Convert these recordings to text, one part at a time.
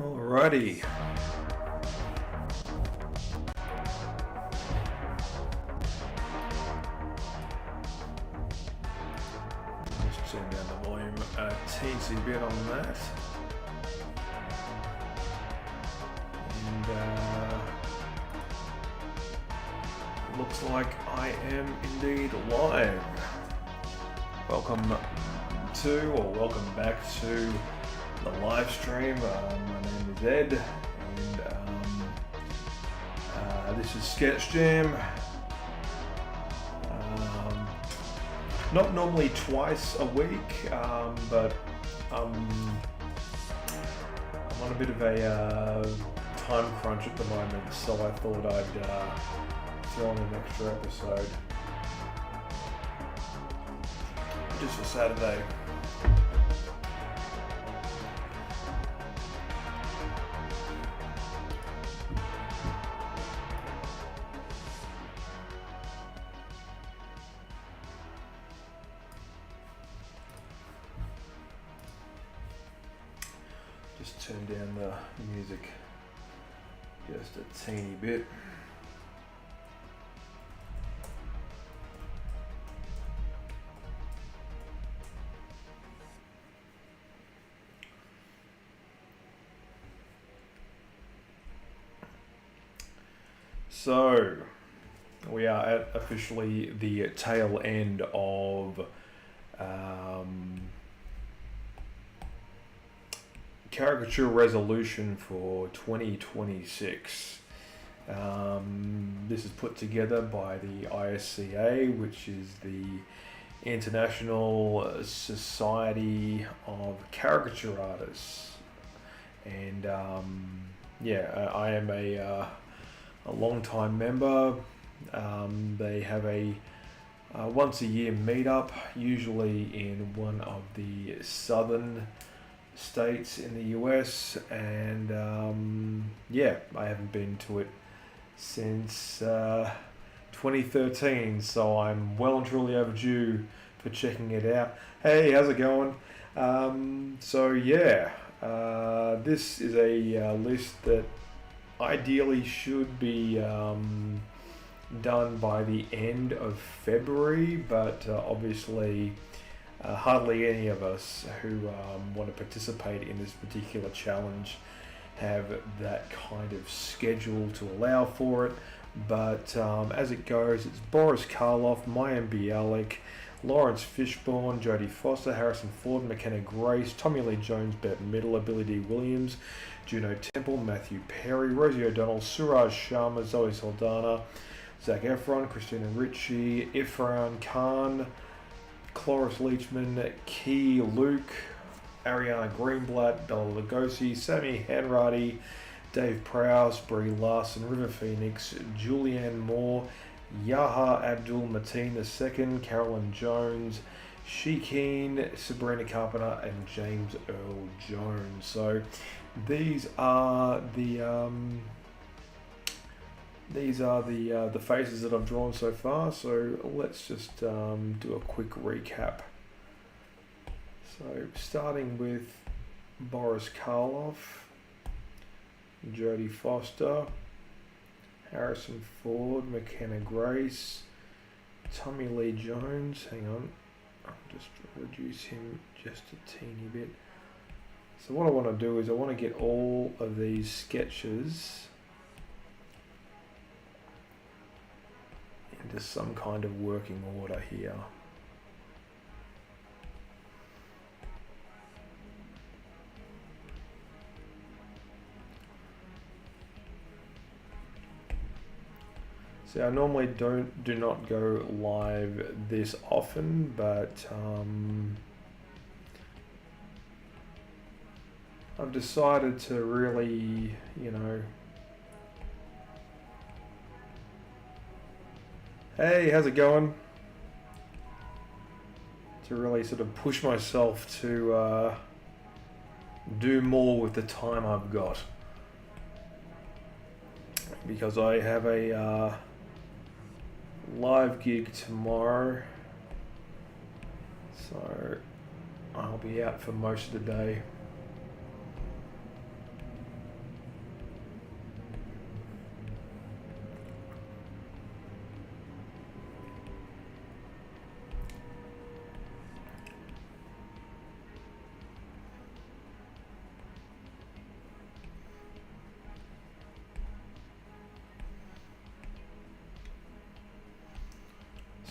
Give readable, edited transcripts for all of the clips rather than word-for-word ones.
Alrighty. Just turn down the volume a teensy bit on that. And looks like I am indeed live. Welcome back to the live stream. My name is Ed, and this is Sketch Jam. Not normally twice a week, but I'm on a bit of a time crunch at the moment, so I thought I'd throw in an extra episode just for Saturday. Just turn down the music just a teeny bit. So we are at officially the tail end of Caricature resolution for 2026. This is put together by the ISCA, which is the International Society of Caricature Artists. And I am a long-time member. They have a once a year meetup, usually in one of the southern states in the US, and I haven't been to it since 2013, so I'm well and truly overdue for checking it out. Hey, how's it going? This is a list that ideally should be done by the end of February, but obviously hardly any of us who want to participate in this particular challenge have that kind of schedule to allow for it. But as it goes, it's Boris Karloff, Mayim Bialik, Lawrence Fishburne, Jodie Foster, Harrison Ford, McKenna Grace, Tommy Lee Jones, Bette Midler, Billy D. Williams, Juno Temple, Matthew Perry, Rosie O'Donnell, Suraj Sharma, Zoe Saldana, Zac Efron, Christina Ricci, Irfan Khan, Cloris Leachman, Key Luke, Ariana Greenblatt, Bela Lugosi, Sammy Hanratty, Dave Prowse, Brie Larson, River Phoenix, Julianne Moore, Yaha Abdul Mateen II, Carolyn Jones, Shekeen, Sabrina Carpenter, and James Earl Jones. So these are the faces that I've drawn so far. So let's just do a quick recap. So starting with Boris Karloff, Jodie Foster, Harrison Ford, McKenna Grace, Tommy Lee Jones. Hang on, I'll just reduce him just a teeny bit. So what I want to do is I want to get all of these sketches into some kind of working order here. So I normally do not go live this often, but I've decided to really, hey, how's it going? To really sort of push myself to do more with the time I've got. Because I have a live gig tomorrow. So I'll be out for most of the day.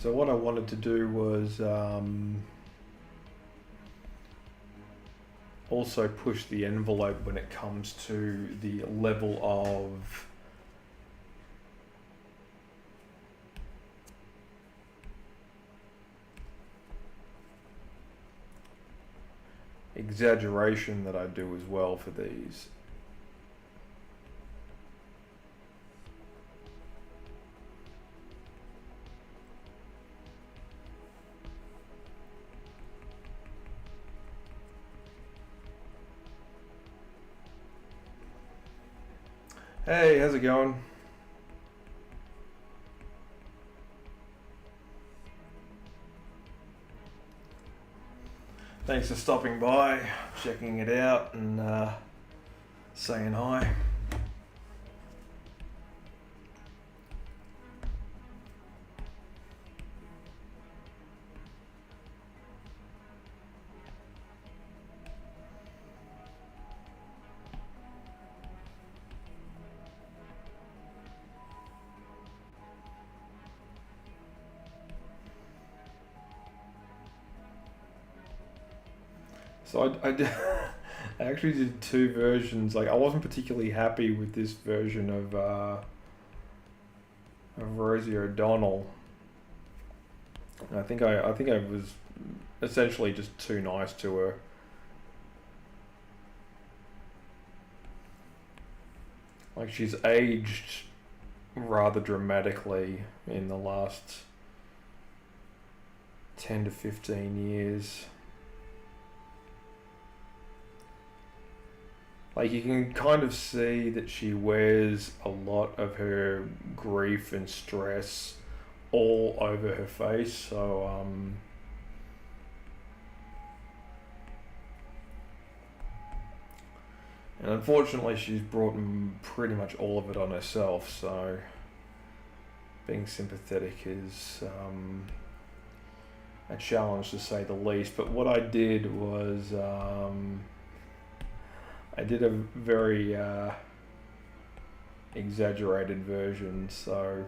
So what I wanted to do was also push the envelope when it comes to the level of exaggeration that I do as well for these. Hey, how's it going? Thanks for stopping by, checking it out, and saying hi. So I did, I actually did two versions. Like I wasn't particularly happy with this version of Rosie O'Donnell. I think I was essentially just too nice to her. Like she's aged rather dramatically in the last 10 to 15 years. Like you can kind of see that she wears a lot of her grief and stress all over her face. So and unfortunately she's brought pretty much all of it on herself. So being sympathetic is a challenge to say the least. But what I did was I did a very exaggerated version, so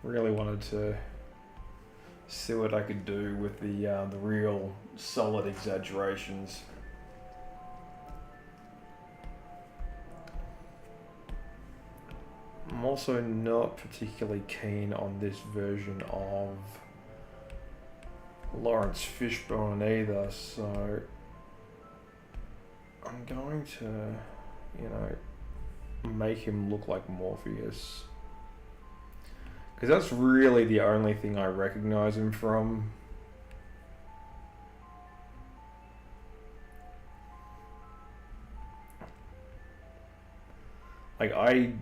really wanted to see what I could do with the real solid exaggerations. I'm also not particularly keen on this version of Lawrence Fishburne either, so I'm going to, make him look like Morpheus. Because that's really the only thing I recognize him from. Like, I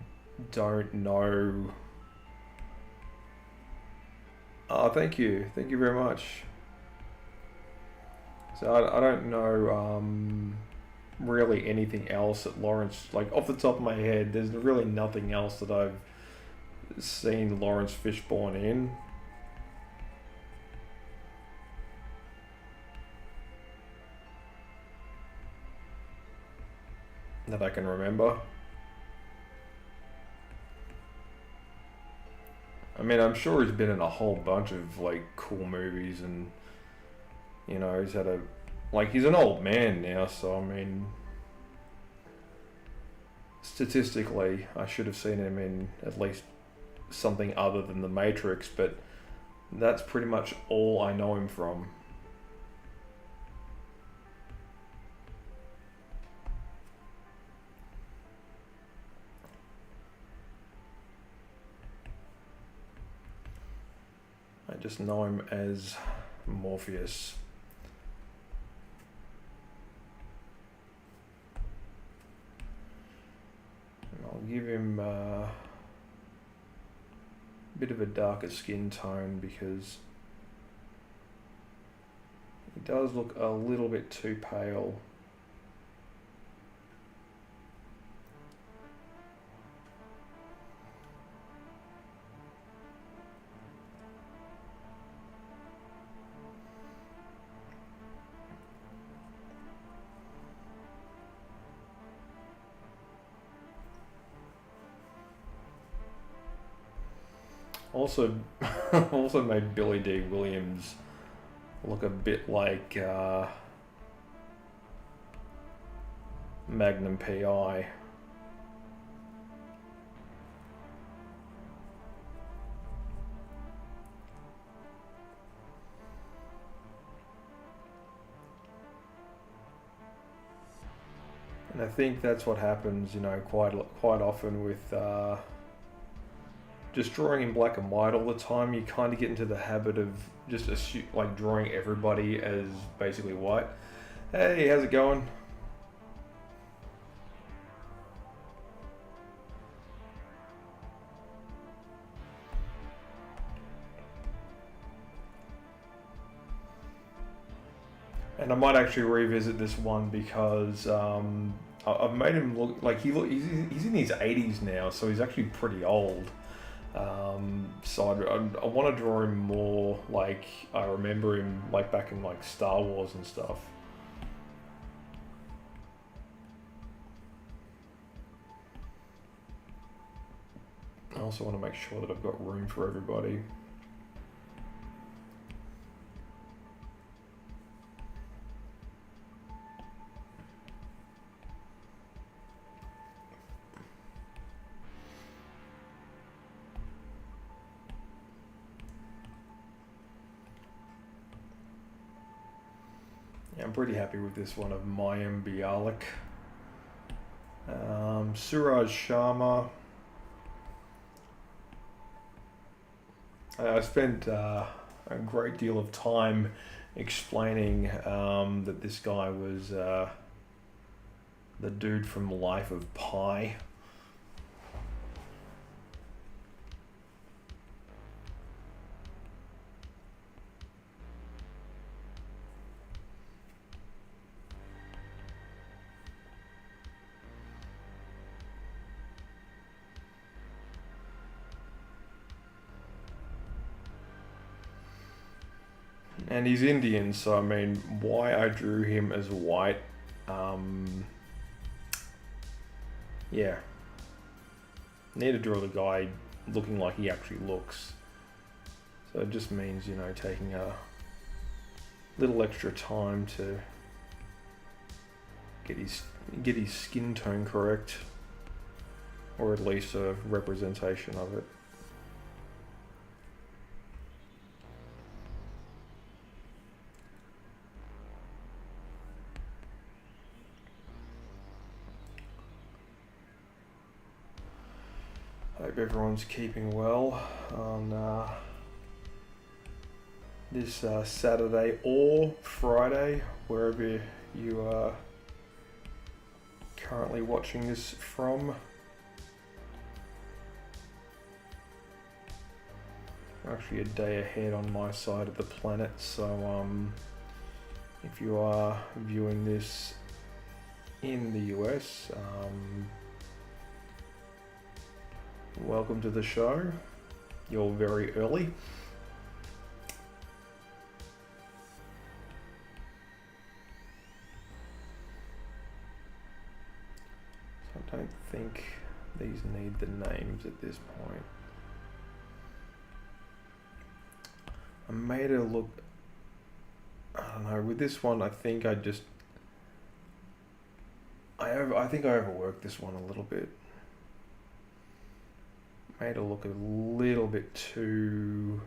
don't know. Oh, thank you. Thank you very much. So I don't know really anything else that Lawrence, like off the top of my head, there's really nothing else that I've seen Lawrence Fishburne in. That I can remember. I mean, I'm sure he's been in a whole bunch of like cool movies, and he's had he's an old man now, so I mean, statistically, I should have seen him in at least something other than The Matrix, but that's pretty much all I know him from. I just know him as Morpheus. And I'll give him a bit of a darker skin tone because He does look a little bit too pale. Also, also made Billy D. Williams look a bit like Magnum PI. And I think that's what happens, you know, quite often with just drawing in black and white all the time. You kind of get into the habit of just like drawing everybody as basically white. Hey, how's it going? And I might actually revisit this one because I've made him look like he's in his 80s now, so he's actually pretty old. So I want to draw him more like I remember him, like back in like Star Wars and stuff. I also want to make sure that I've got room for everybody. Yeah, I'm pretty happy with this one of Mayim Bialik. Suraj Sharma. I spent a great deal of time explaining that this guy was the dude from Life of Pi. And he's Indian, so I mean, why I drew him as white, yeah. Need to draw the guy looking like he actually looks. So it just means, you know, taking a little extra time to get his skin tone correct, or at least a representation of it. Hope everyone's keeping well on this Saturday or Friday, wherever you are currently watching this from. I'm actually a day ahead on my side of the planet, so if you are viewing this in the US, welcome to the show. You're very early. So I don't think these need the names at this point. I made it look, I don't know, with this one I think I think I overworked this one a little bit. Made it look a little bit too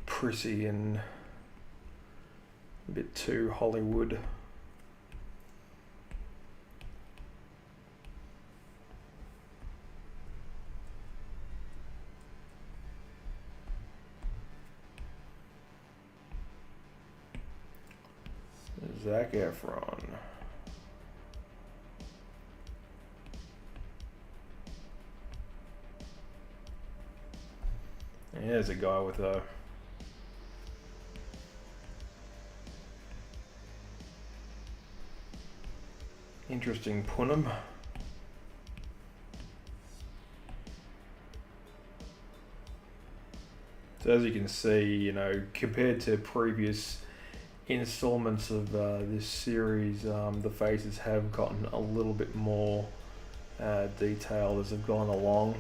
prissy and a bit too Hollywood. Zac Efron. Here's a guy with a interesting punum. So as you can see, you know, compared to previous installments of this series, the faces have gotten a little bit more detailed as they've gone along.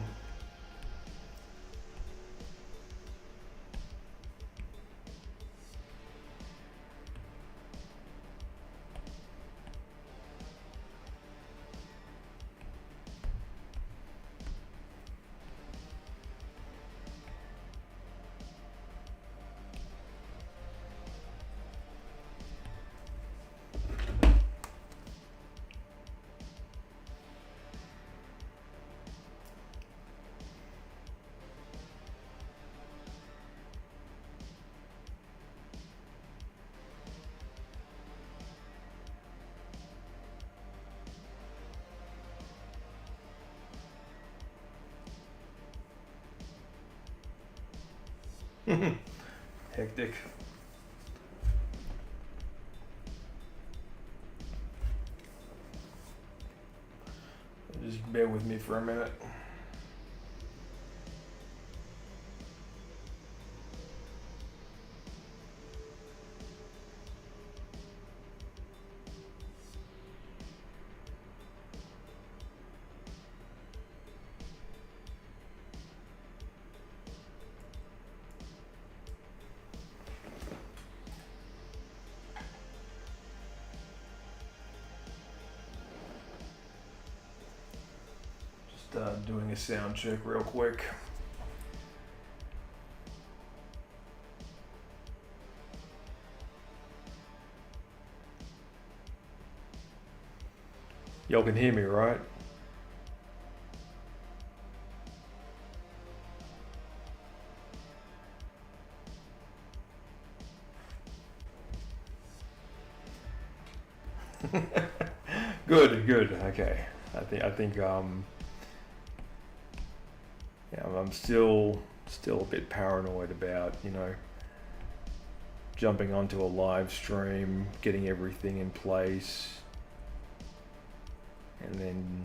Hectic. Just bear with me for a minute. Doing a sound check real quick. Y'all can hear me, right? Good. Okay. I think yeah, I'm still a bit paranoid about, you know, jumping onto a live stream, getting everything in place, and then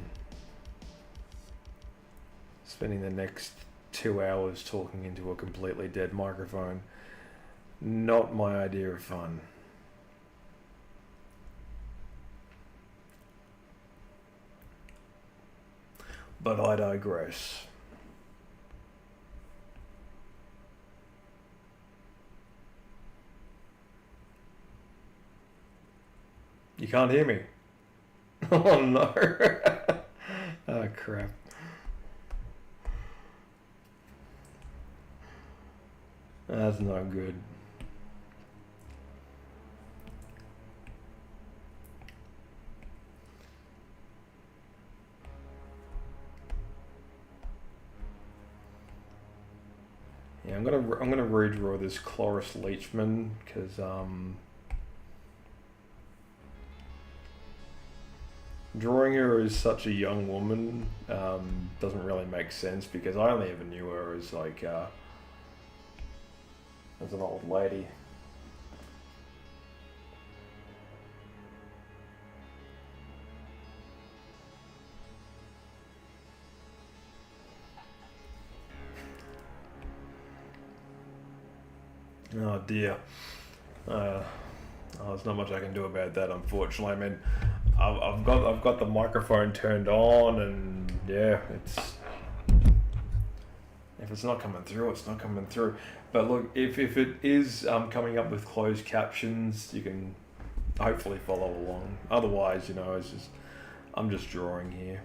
spending the next 2 hours talking into a completely dead microphone. Not my idea of fun. But I digress. You can't hear me. Oh no. Oh crap. That's not good. Yeah, I'm gonna redraw this Cloris Leachman because drawing her as such a young woman doesn't really make sense because I only ever knew her as like as an old lady. Oh dear. There's not much I can do about that, unfortunately. I mean, I've got the microphone turned on, and yeah, if it's not coming through, it's not coming through. But look, if it is coming up with closed captions, you can hopefully follow along. Otherwise, you know, I'm just drawing here.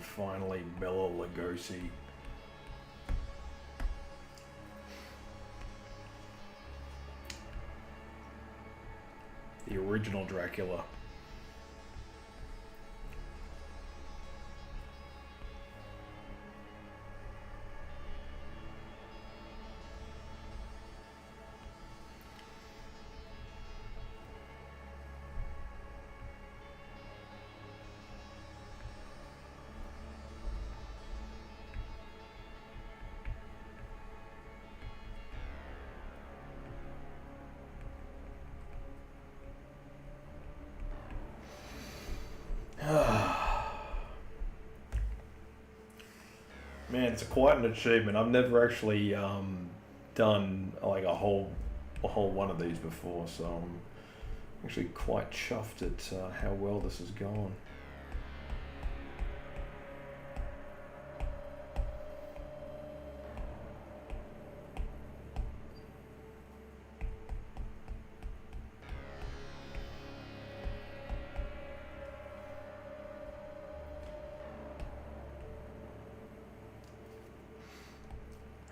finally, Bela Lugosi. The original Dracula. Man, it's quite an achievement. I've never actually done like a whole one of these before, so I'm actually quite chuffed at how well this has gone.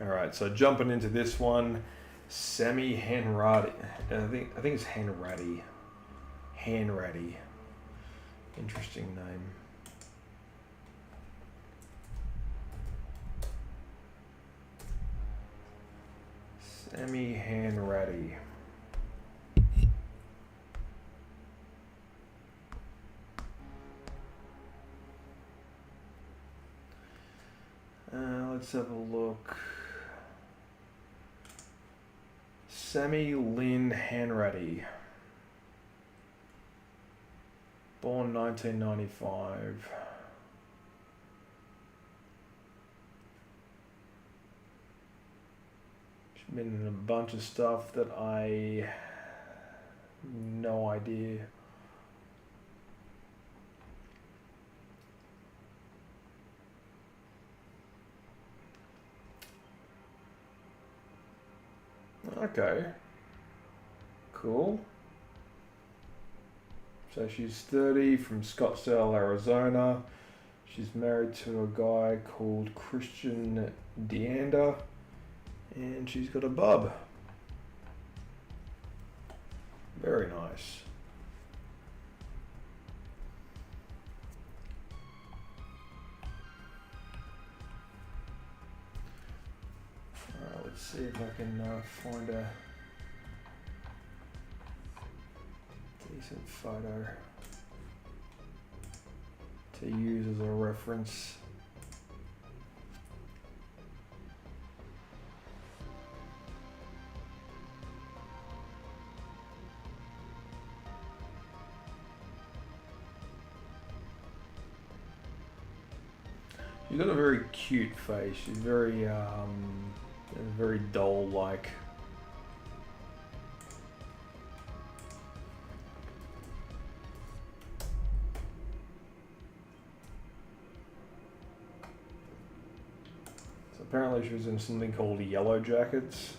Alright, so jumping into this one, Semi Hanratty. I think it's Hanratty. Hanratty. Interesting name. Semi Hanratty. Let's have a look. Semi Lynn Hanratty. Born 1995. She's been in a bunch of stuff that I no idea. Okay. Cool. So she's 30, from Scottsdale, Arizona. She's married to a guy called Christian Deander, and she's got a bub. Very nice. Alright, let's see if I can find a decent photo to use as a reference. She's got a very cute face. She's very doll-like. So apparently she was in something called Yellow Jackets.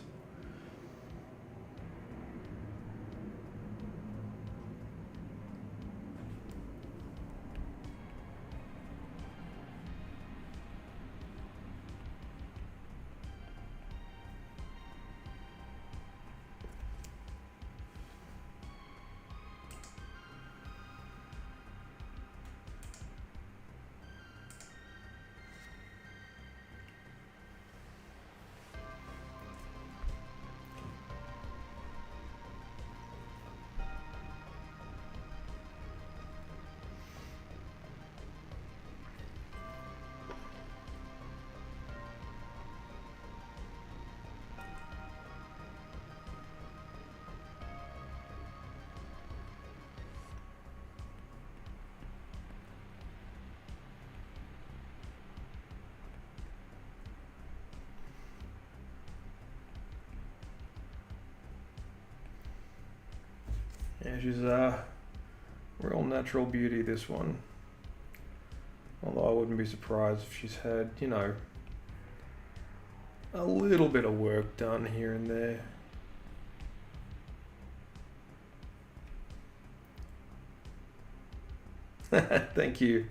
Yeah, she's a real natural beauty, this one. Although I wouldn't be surprised if she's had, you know, a little bit of work done here and there. Thank you.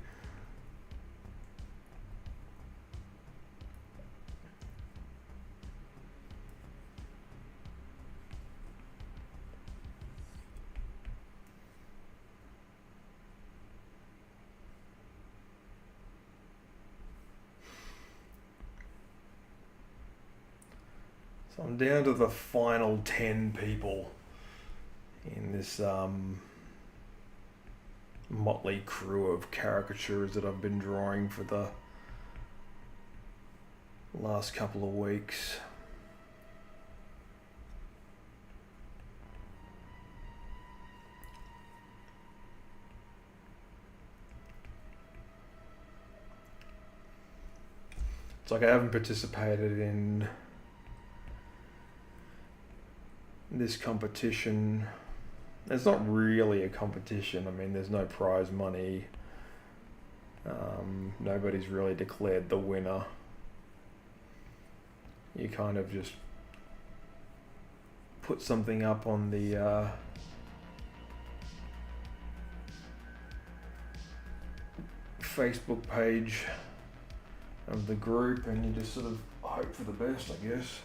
I'm down to the final 10 people in this motley crew of caricatures that I've been drawing for the last couple of weeks. It's like I haven't participated in this competition. It's not really a competition. I mean, there's no prize money. Nobody's really declared the winner. You kind of just put something up on the Facebook page of the group, and you just sort of hope for the best, I guess.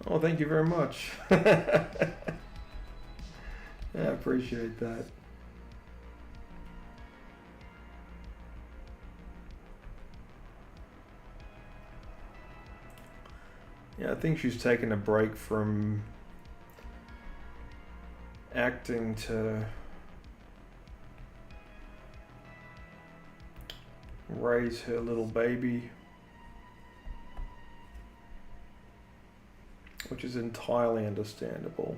Oh, thank you very much. I appreciate that. Yeah, I think she's taken a break from acting to raise her little baby, which is entirely understandable.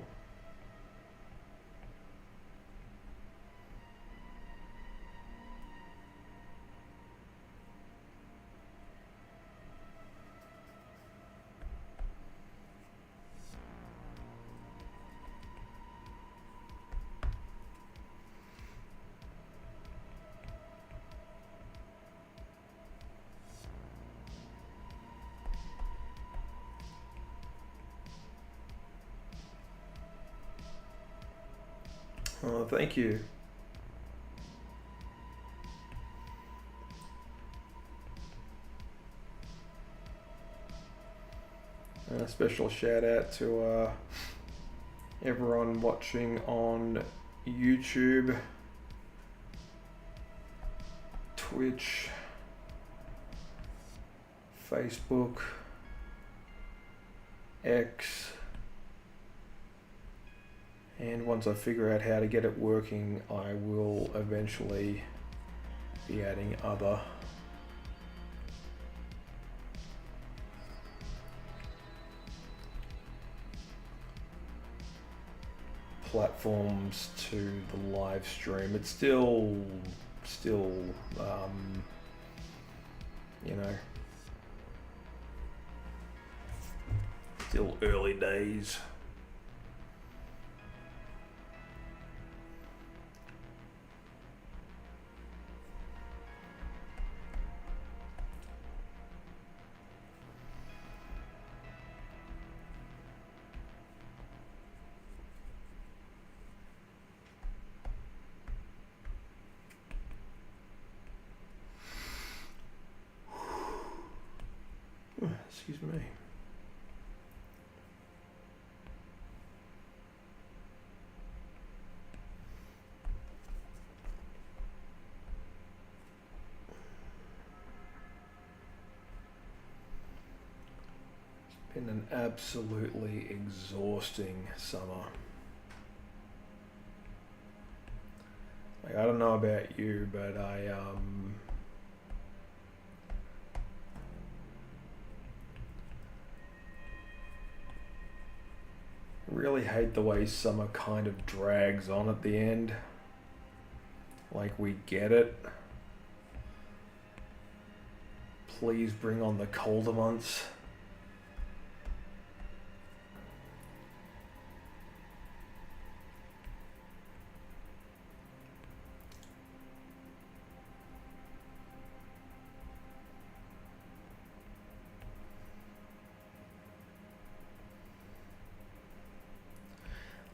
Oh, thank you. A special shout out to everyone watching on YouTube, Twitch, Facebook, X, and once I figure out how to get it working, I will eventually be adding other platforms to the live stream. It's still you know, still early days. Excuse me. It's been an absolutely exhausting summer. Like, I don't know about you, but I really hate the way summer kind of drags on at the end. Like, we get it. Please bring on the colder months.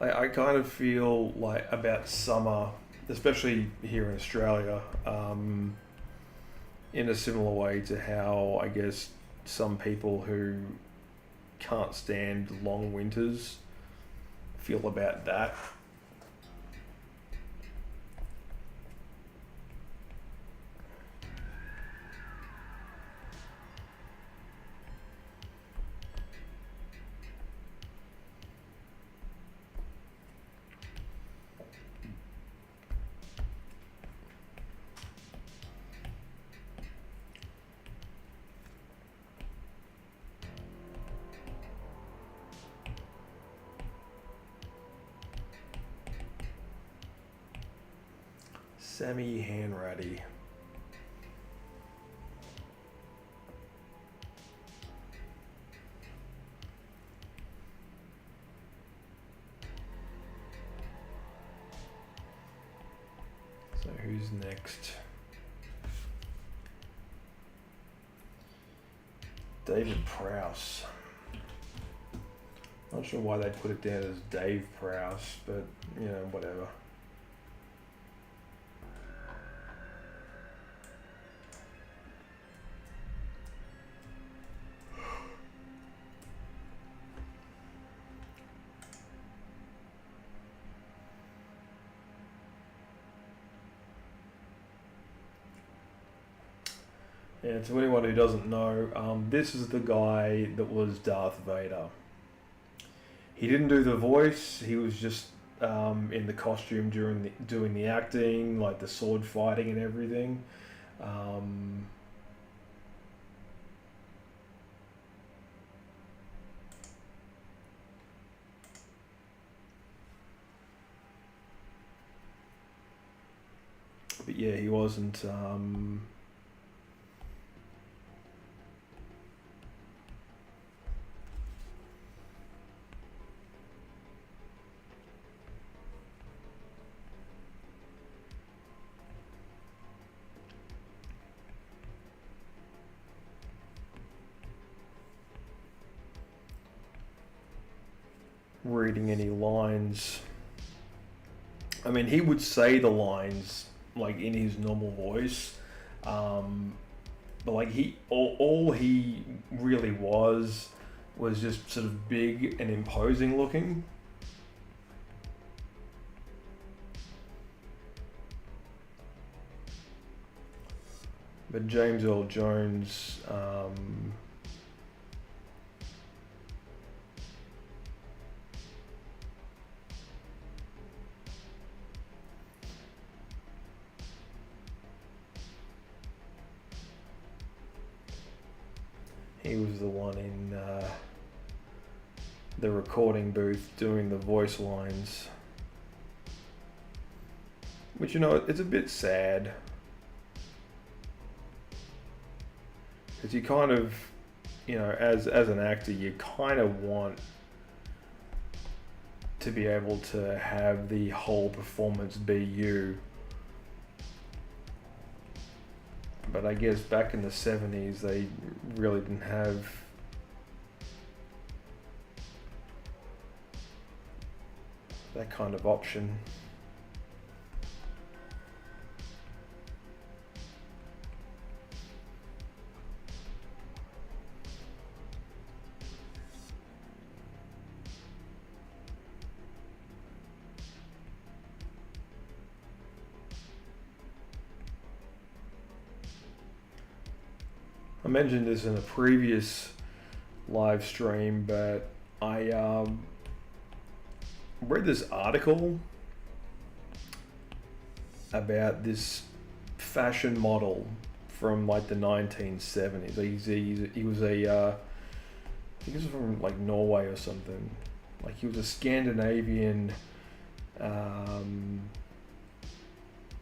I kind of feel like about summer especially here in Australia, in a similar way to how I guess some people who can't stand long winters feel about that. Sammy Hanratty. So who's next? David Prowse. Not sure why they put it down as Dave Prowse, but you know, whatever. Yeah, to anyone who doesn't know, this is the guy that was Darth Vader. He didn't do the voice. He was just in the costume during doing the acting, like the sword fighting and everything. But yeah, he wasn't. Reading any lines. I mean, he would say the lines like in his normal voice, but like all he really was just sort of big and imposing looking. But James Earl Jones, he was the one in the recording booth doing the voice lines. Which, you know, it's a bit sad. Because you kind of, you know, as an actor, you kind of want to be able to have the whole performance be you. But I guess back in the 70s, they really didn't have that kind of option. I mentioned this in a previous live stream, but I read this article about this fashion model from like the 1970s. He was a, I think he was from like Norway or something. Like he was a Scandinavian,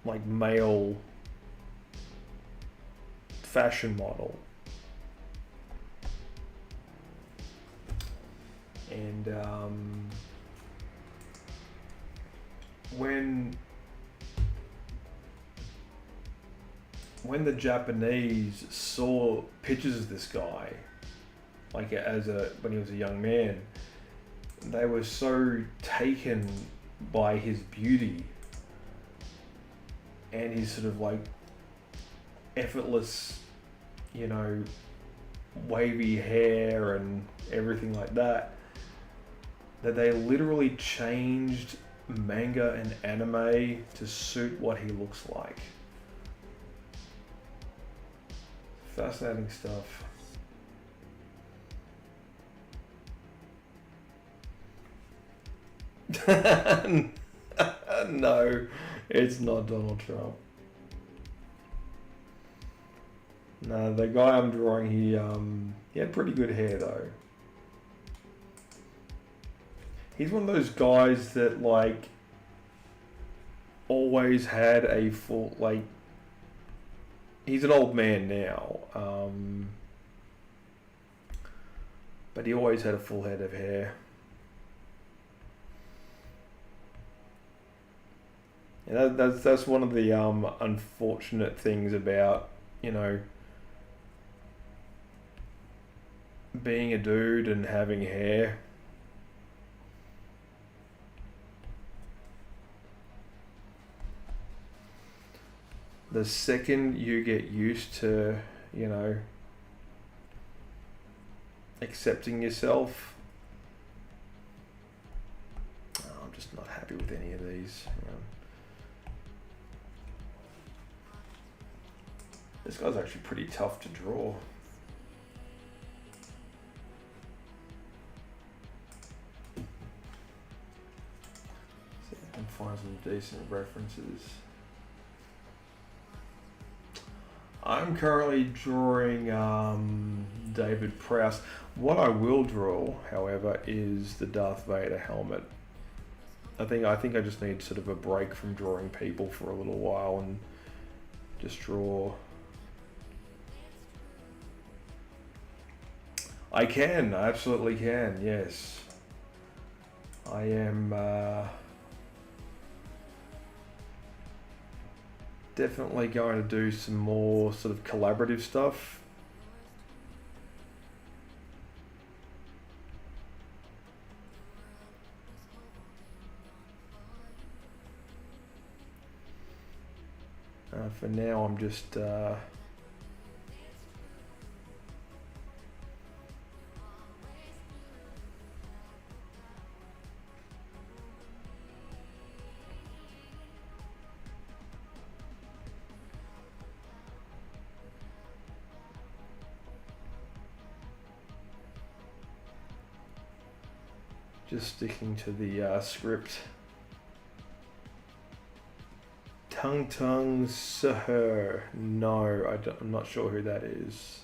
like male fashion model. And when the Japanese saw pictures of this guy, like when he was a young man, they were so taken by his beauty and his sort of like effortless, you know, wavy hair and everything like that, that they literally changed manga and anime to suit what he looks like. Fascinating stuff. No, it's not Donald Trump. No, the guy I'm drawing, he had pretty good hair though. He's one of those guys that like always had a full, like, he's an old man now, but he always had a full head of hair. And that's one of the unfortunate things about, you know, being a dude and having hair. The second you get used to, you know, accepting yourself, I'm just not happy with any of these. This guy's actually pretty tough to draw. See if I can find some decent references. I'm currently drawing David Prowse. What I will draw, however, is the Darth Vader helmet. I think I just need sort of a break from drawing people for a little while and just draw. I can, I absolutely can, yes. I am definitely going to do some more sort of collaborative stuff. For now, I'm just sticking to the script. Tung Tung Sahur. No, I'm not sure who that is.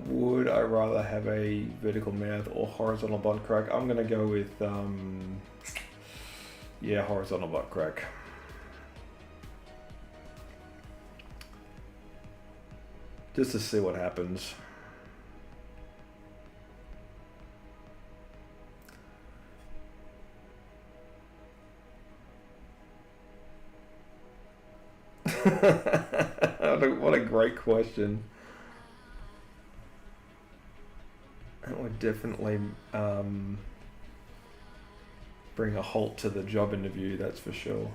Would I rather have a vertical mouth or horizontal butt crack? I'm gonna go with yeah, horizontal butt crack. Just to see what happens. What a great question. That would definitely bring a halt to the job interview, that's for sure.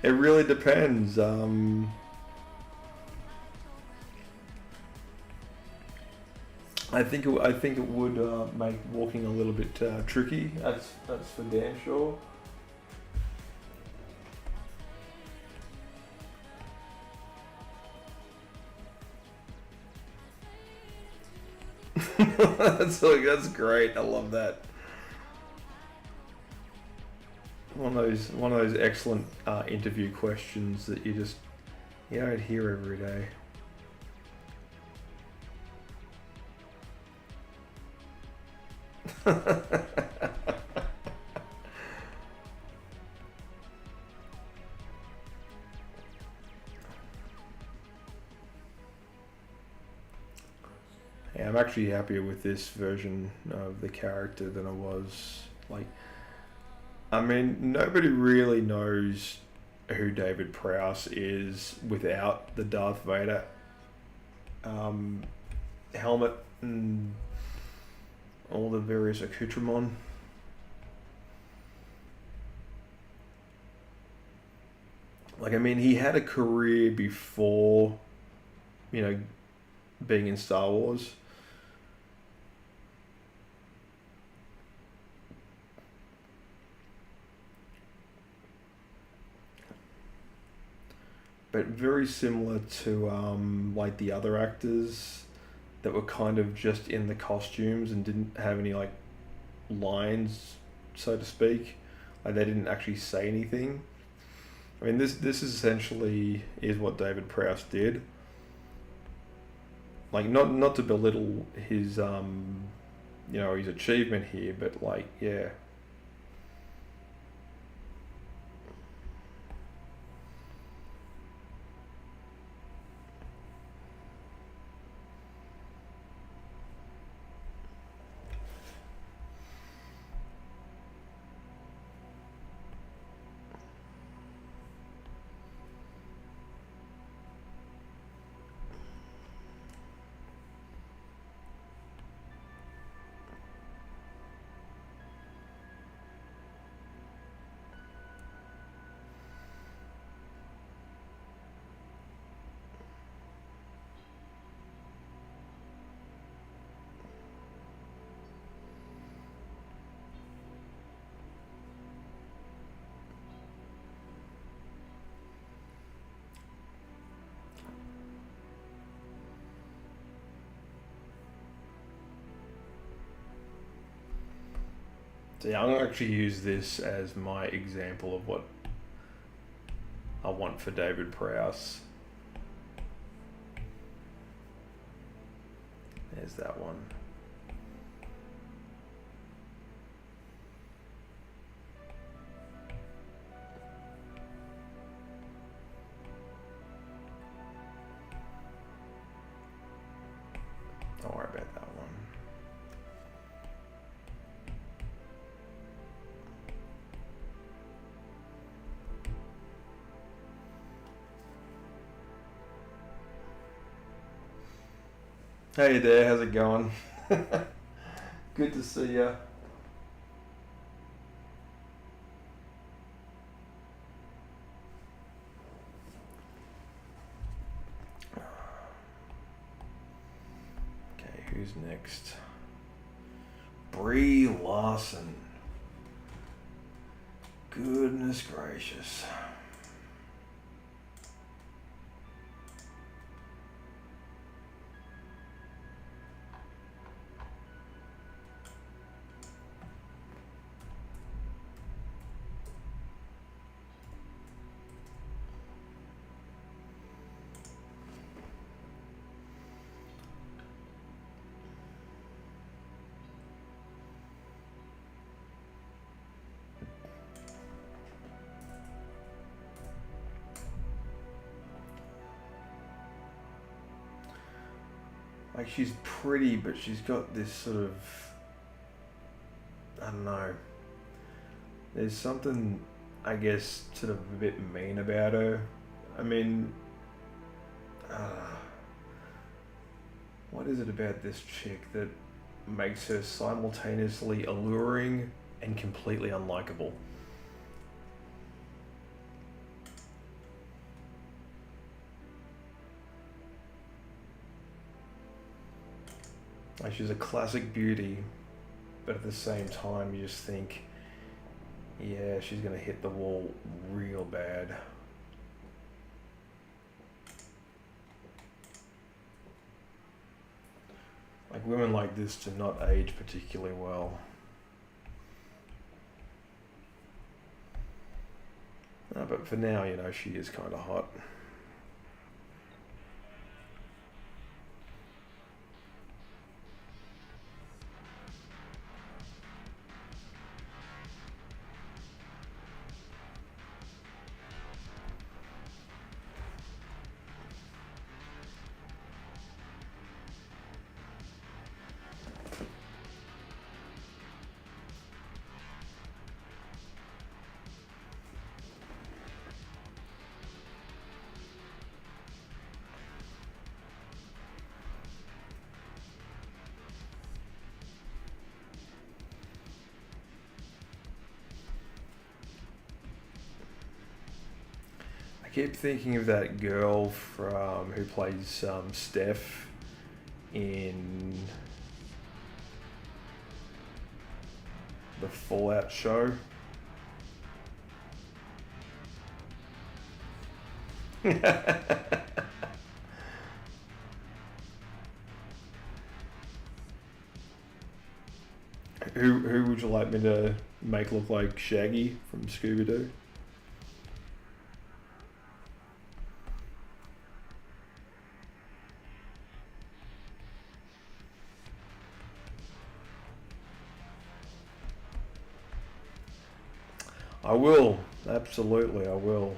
It really depends. I think it would make walking a little bit tricky. That's for damn sure. That's great. I love that. One of those excellent interview questions that you don't hear every day. Yeah, I'm actually happier with this version of the character than I was. Like, I mean, nobody really knows who David Prowse is without the Darth Vader helmet and all the various accoutrements. Like, I mean, he had a career before, being in Star Wars. But very similar to like the other actors that were kind of just in the costumes and didn't have any like lines, so to speak. Like they didn't actually say anything. I mean, this is essentially is what David Prowse did. Like not to belittle his his achievement here, but like yeah. So yeah, I'm gonna actually use this as my example of what I want for David Prowse. There's that one. Don't worry about that one. Hey there, how's it going? Good to see ya. Okay, who's next? Brie Larson. Goodness gracious. Like she's pretty, but she's got this sort of, I don't know. There's something, I guess, sort of a bit mean about her. I mean, what is it about this chick that makes her simultaneously alluring and completely unlikable? Like, she's a classic beauty, but at the same time, you just think, yeah, she's gonna hit the wall real bad. Like, women like this do not age particularly well. But for now, you know, she is kind of hot. I keep thinking of that girl from who plays Steph in the Fallout show. Who would you like me to make look like Shaggy from Scooby-Doo? I will, absolutely, I will.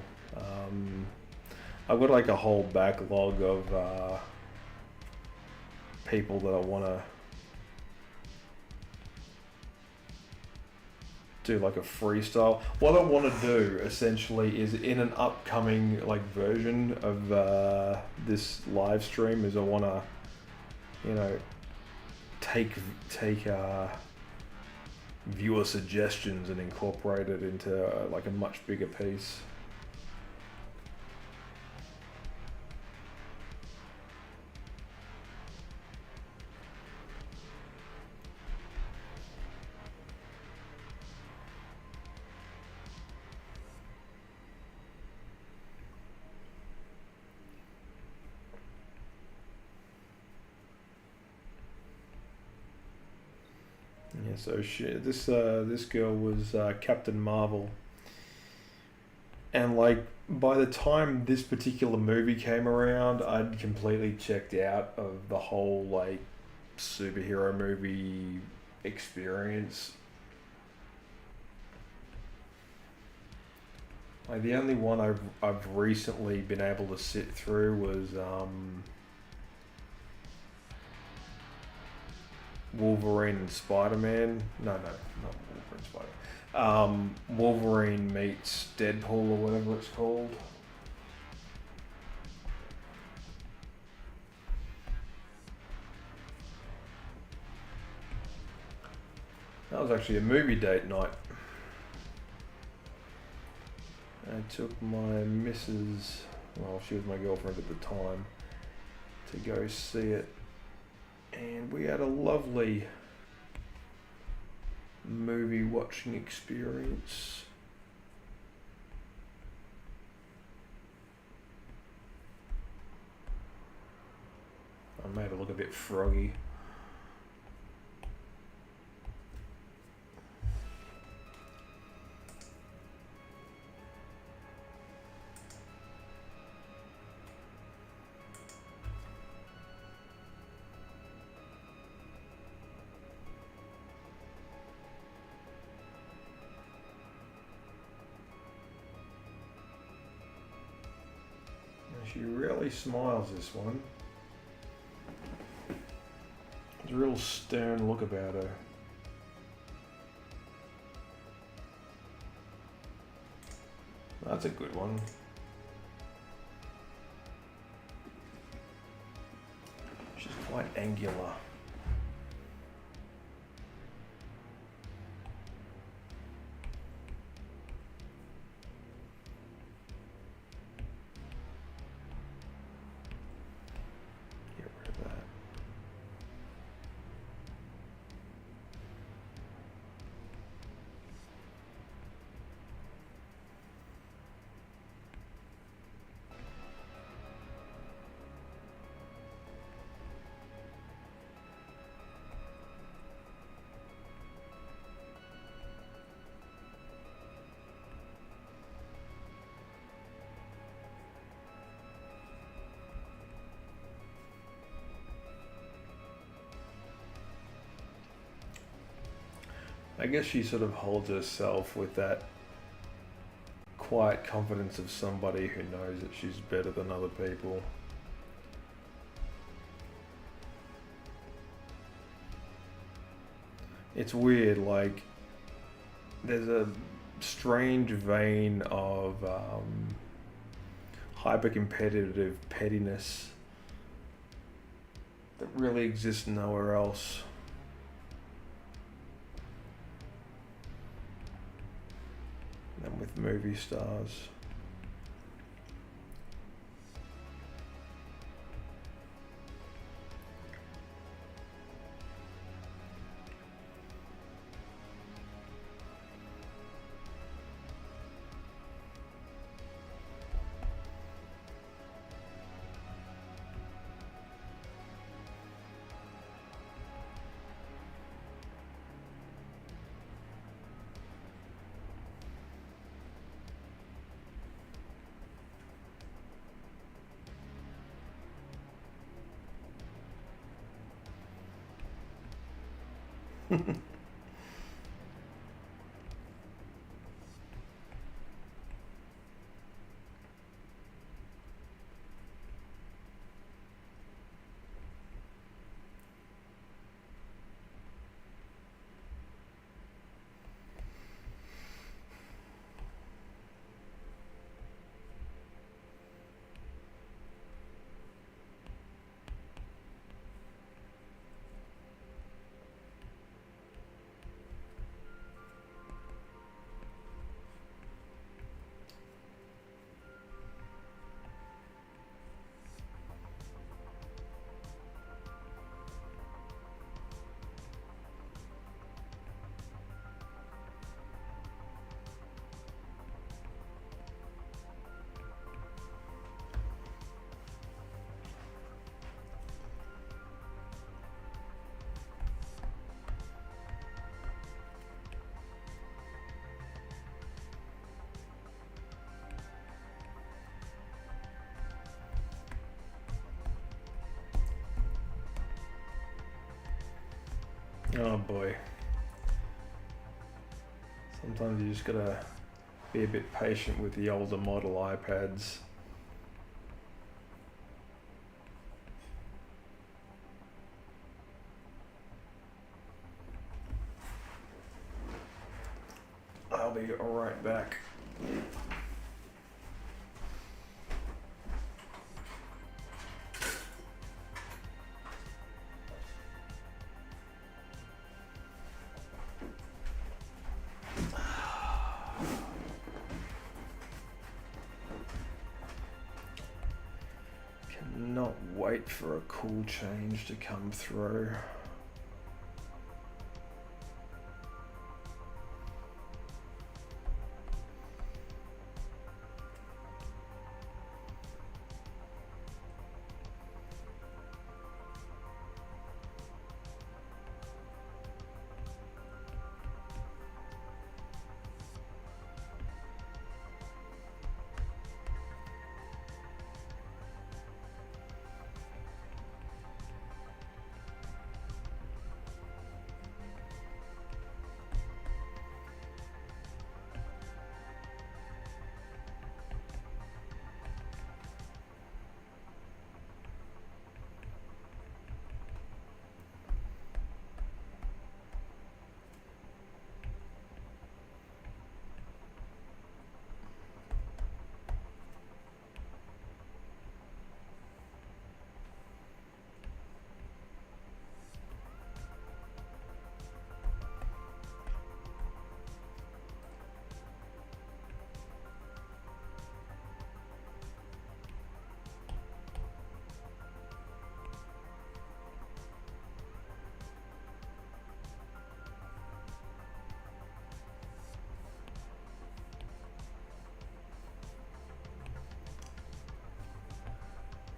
I've got like a whole backlog of people that I want to do like a freestyle. What I want to do essentially is in an upcoming like version of this live stream is I want to, you know, take viewer suggestions and incorporate it into like a much bigger piece. Yeah, so this girl was Captain Marvel, and like by the time this particular movie came around, I'd completely checked out of the whole like superhero movie experience. Like the only one I've recently been able to sit through was Wolverine and Spider-Man. No, not Wolverine and Spider-Man. Wolverine meets Deadpool or whatever it's called. That was actually a movie date night. I took my missus, well, she was my girlfriend at the time, to go see it. And we had a lovely movie watching experience. I made it look a bit froggy. She really smiles, this one. There's a real stern look about her. That's a good one. She's quite angular. Get rid of that. I guess she sort of holds herself with that quiet confidence of somebody who knows that she's better than other people. It's weird, like, there's a strange vein of hyper competitive pettiness that really exists nowhere else. And with movie stars. Oh boy. Sometimes you just gotta be a bit patient with the older model iPads. I'll be right back. Cannot wait for a cool change to come through.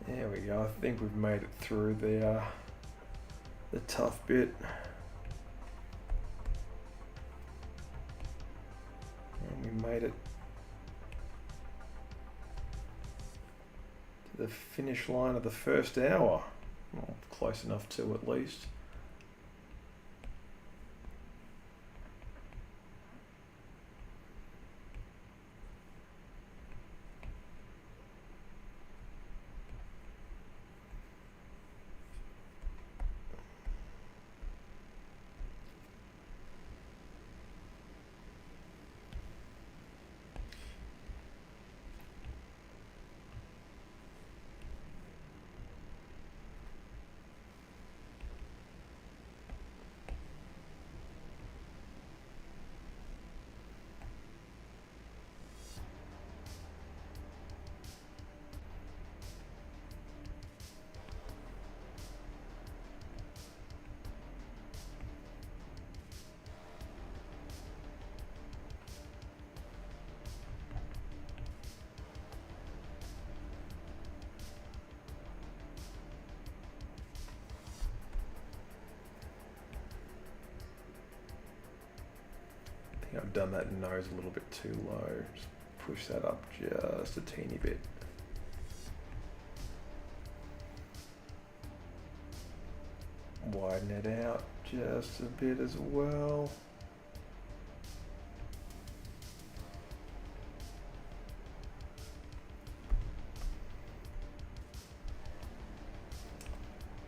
There we go. I think we've made it through the tough bit. And we made it to the finish line of the first hour. Well, close enough to, at least. think I've done that nose a little bit too low. Just push that up just a teeny bit. Widen it out just a bit as well.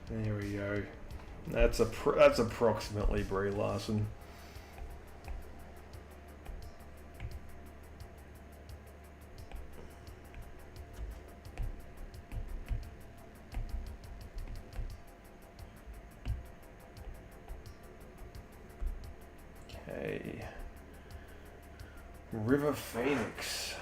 There we go. That's approximately Brie Larson. Okay. River Phoenix.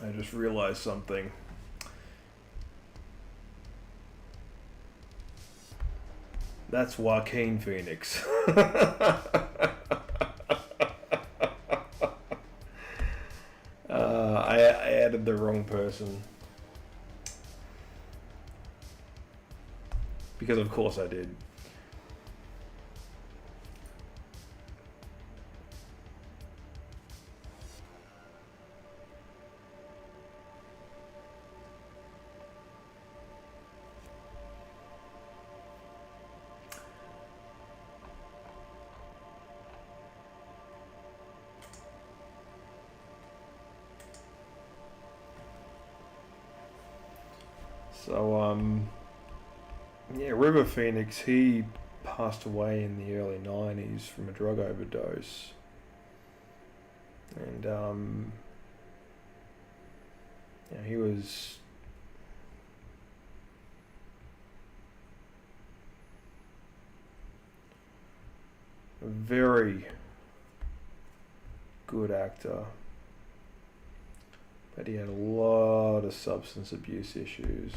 I just realized something. That's Joaquin Phoenix. I added the wrong person. Because of course I did. So, yeah, River Phoenix, he passed away in the early 90s from a drug overdose. And, yeah, he was a very good actor. But he had a lot of substance abuse issues.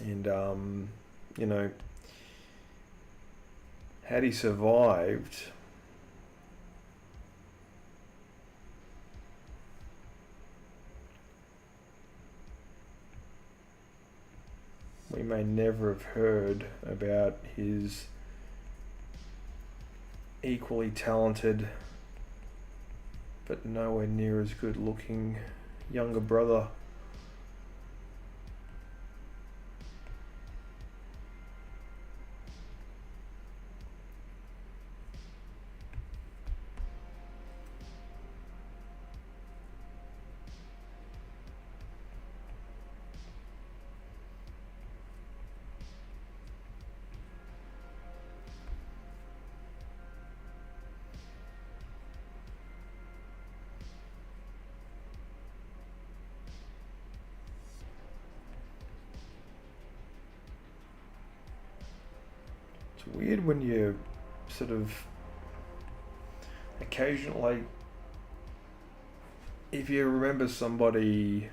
And, you know, had he survived, we may never have heard about his equally talented but nowhere near as good looking younger brother. It's weird when you sort of occasionally, if you remember somebody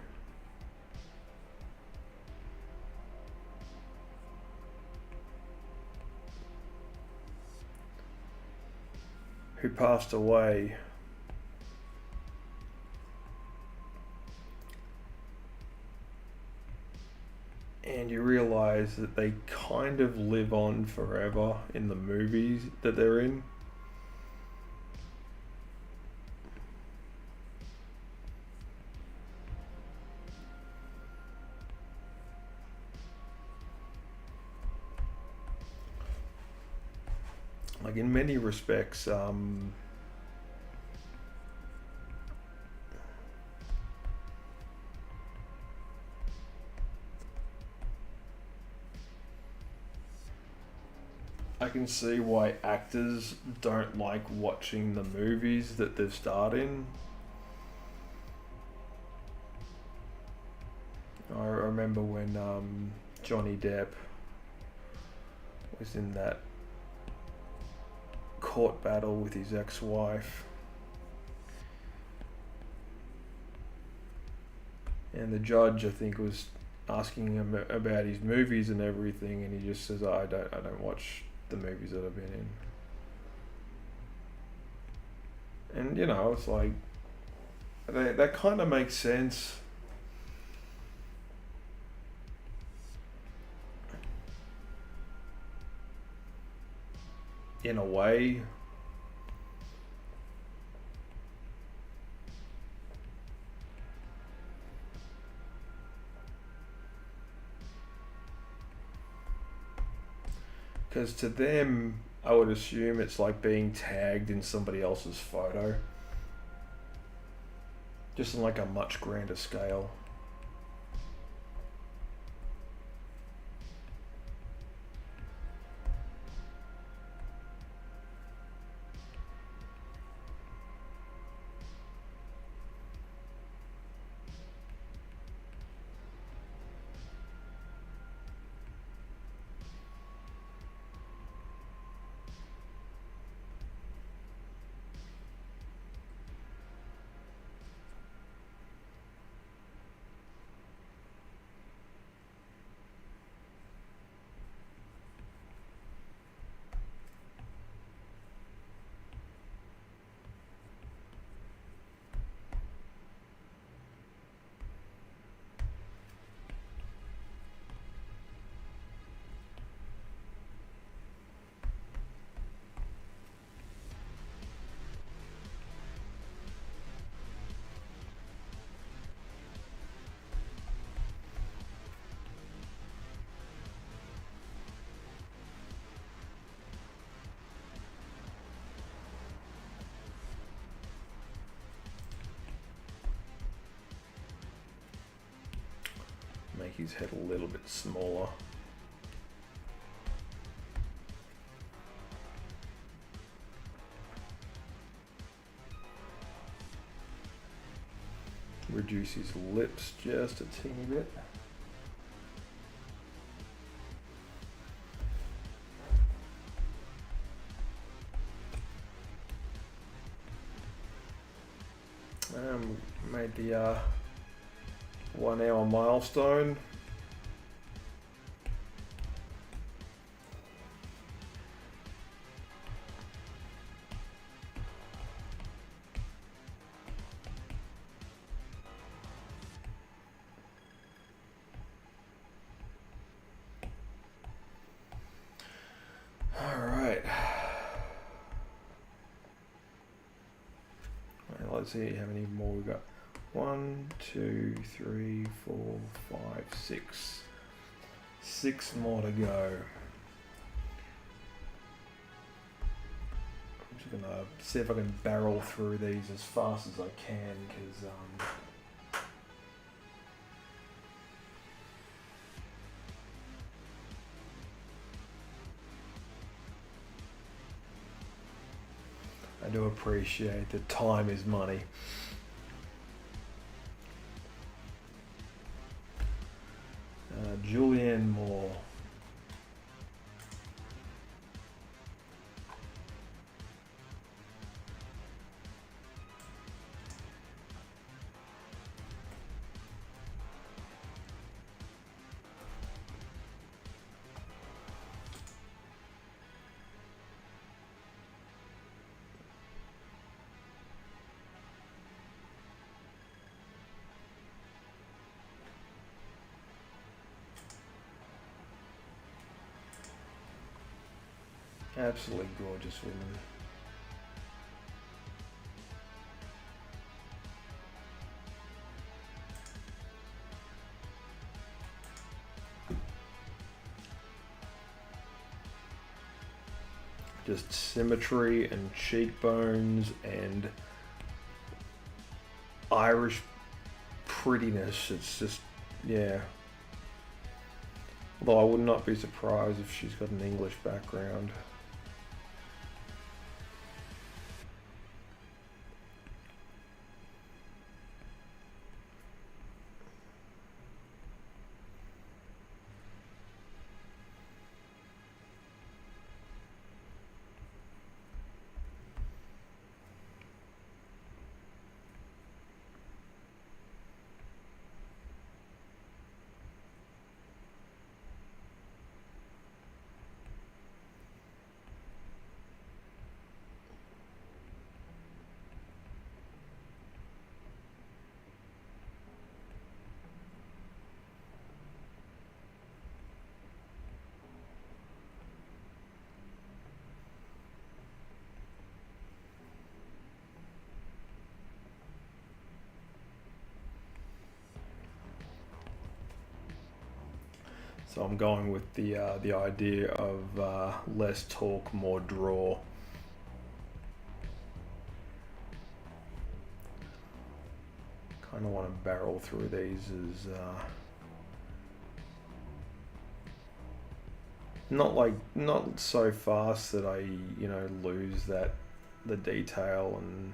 who passed away, and you realize that they kind of live on forever in the movies that they're in. Like in many respects, I can see why actors don't like watching the movies that they've starred in. I remember when Johnny Depp was in that court battle with his ex-wife. And the judge, I think, was asking him about his movies and everything, and he just says, I don't watch the movies that I've been in. And, you know, it's like, that kind of makes sense. In a way. Because to them, I would assume it's like being tagged in somebody else's photo. Just on like a much grander scale. Make his head a little bit smaller. Reduce his lips just a teeny bit. Made the 1 hour milestone. All right. Let's see how many more we got. 1, 2, 3, 4, 5, 6. 6 more to go. I'm just gonna see if I can barrel through these as fast as I can, because I do appreciate that time is money. Julianne Moore. Absolutely gorgeous woman. Just symmetry and cheekbones and Irish prettiness. It's just, yeah. Although I would not be surprised if she's got an English background. So I'm going with the idea of less talk, more draw. Kind of want to barrel through these as not so fast that I lose the detail and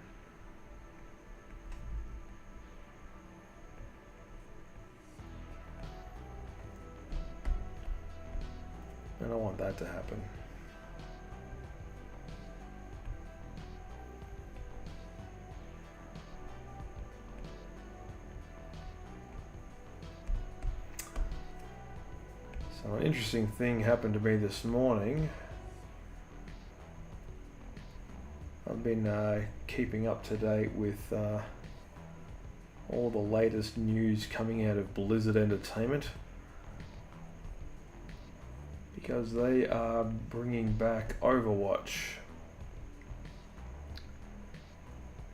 I don't want that to happen. So an interesting thing happened to me this morning. I've been keeping up to date with all the latest news coming out of Blizzard Entertainment, because they are bringing back Overwatch.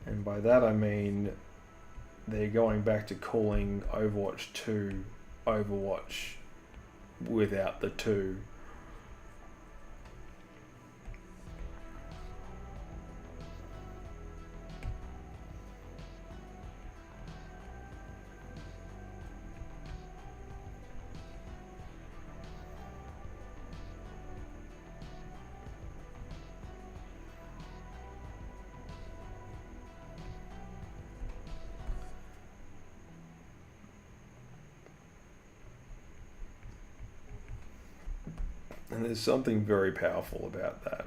And by that I mean they're going back to calling Overwatch 2 Overwatch without the 2. And there's something very powerful about that.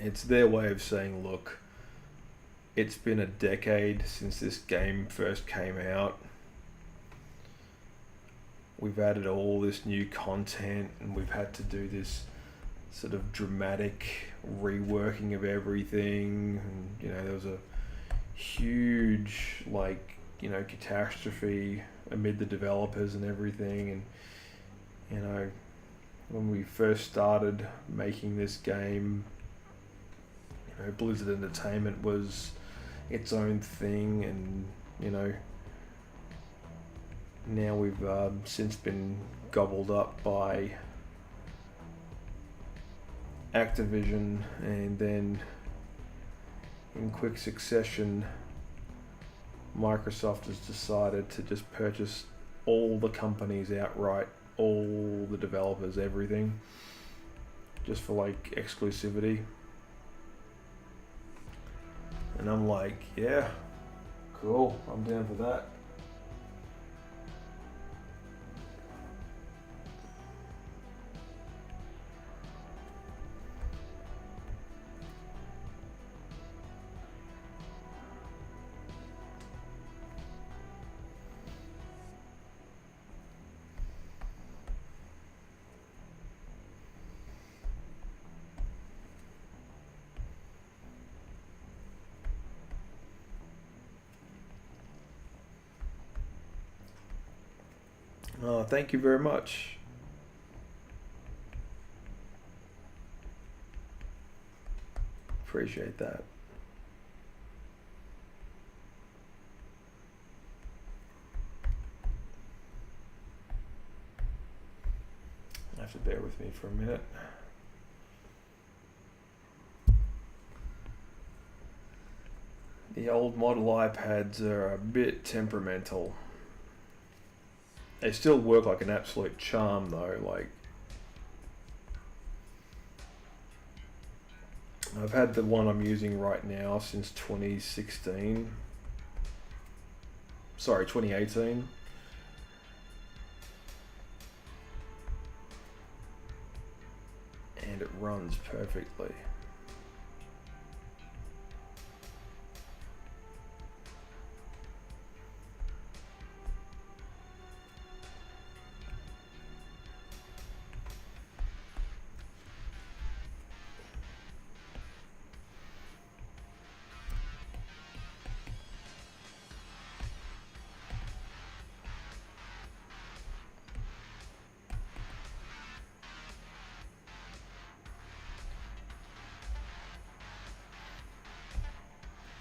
It's their way of saying, look, it's been a decade since this game first came out. We've added all this new content and we've had to do this sort of dramatic reworking of everything. And, there was a huge, catastrophe amid the developers and everything. And, when we first started making this game, Blizzard Entertainment was its own thing, and now we've since been gobbled up by Activision, and then in quick succession Microsoft has decided to just purchase all the companies outright, all the developers, everything, just for exclusivity. And I'm like, yeah, cool, I'm down for that. Thank you very much. Appreciate that. You have to bear with me for a minute. The old model iPads are a bit temperamental. They still work like an absolute charm though. I've had the one I'm using right now since 2018. And it runs perfectly.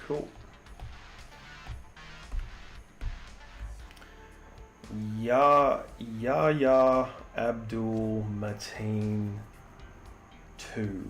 Cool. Yahya Abdul Mateen 2.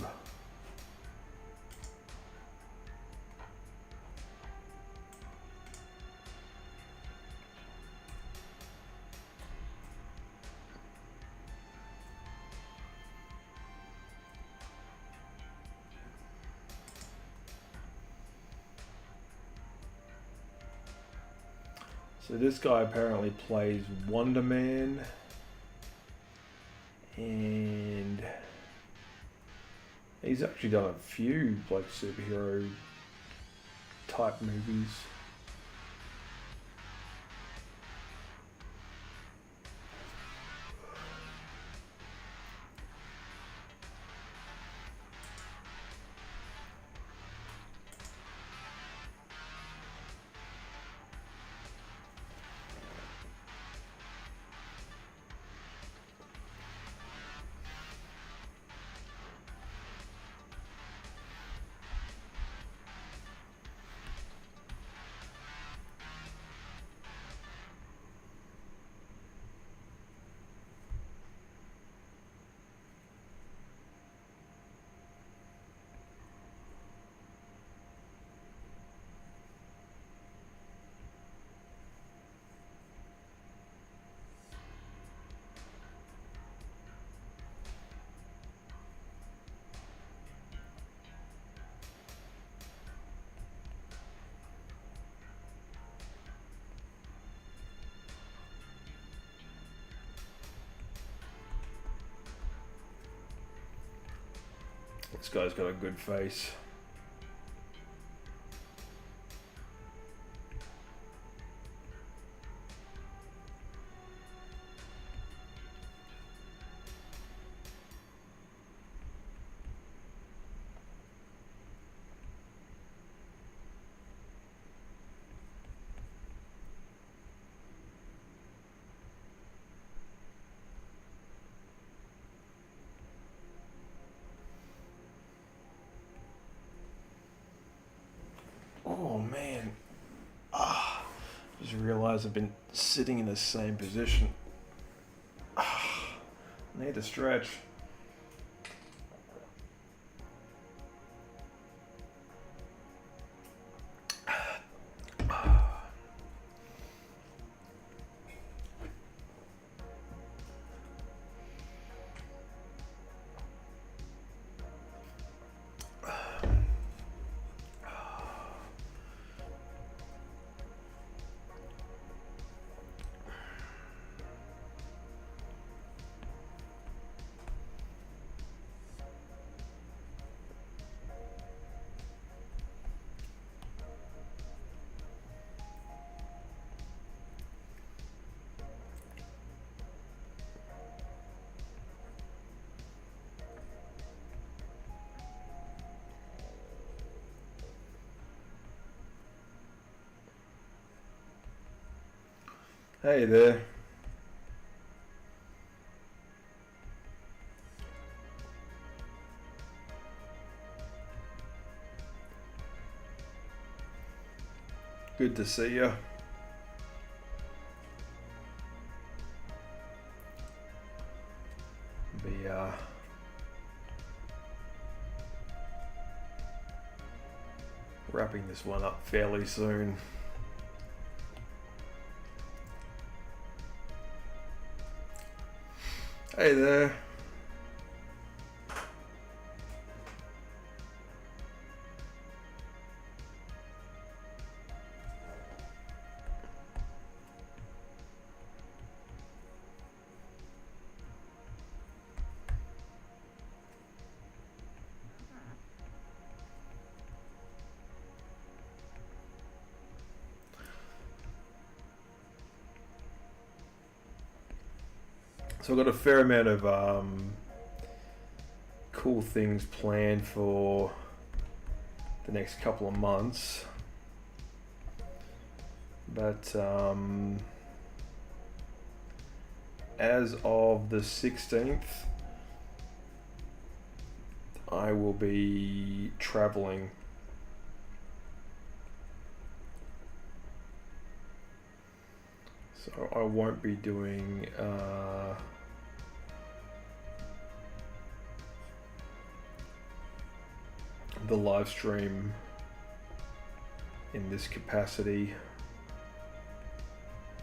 So this guy apparently plays Wonder Man, and he's actually done a few like superhero type movies. This guy's got a good face. Oh man, just realized I've been sitting in the same position. I need to stretch. Hey there. Good to see you. Be wrapping this one up fairly soon. Hey there. So I've got a fair amount of cool things planned for the next couple of months, but as of the 16th, I will be traveling. So I won't be doing the live stream in this capacity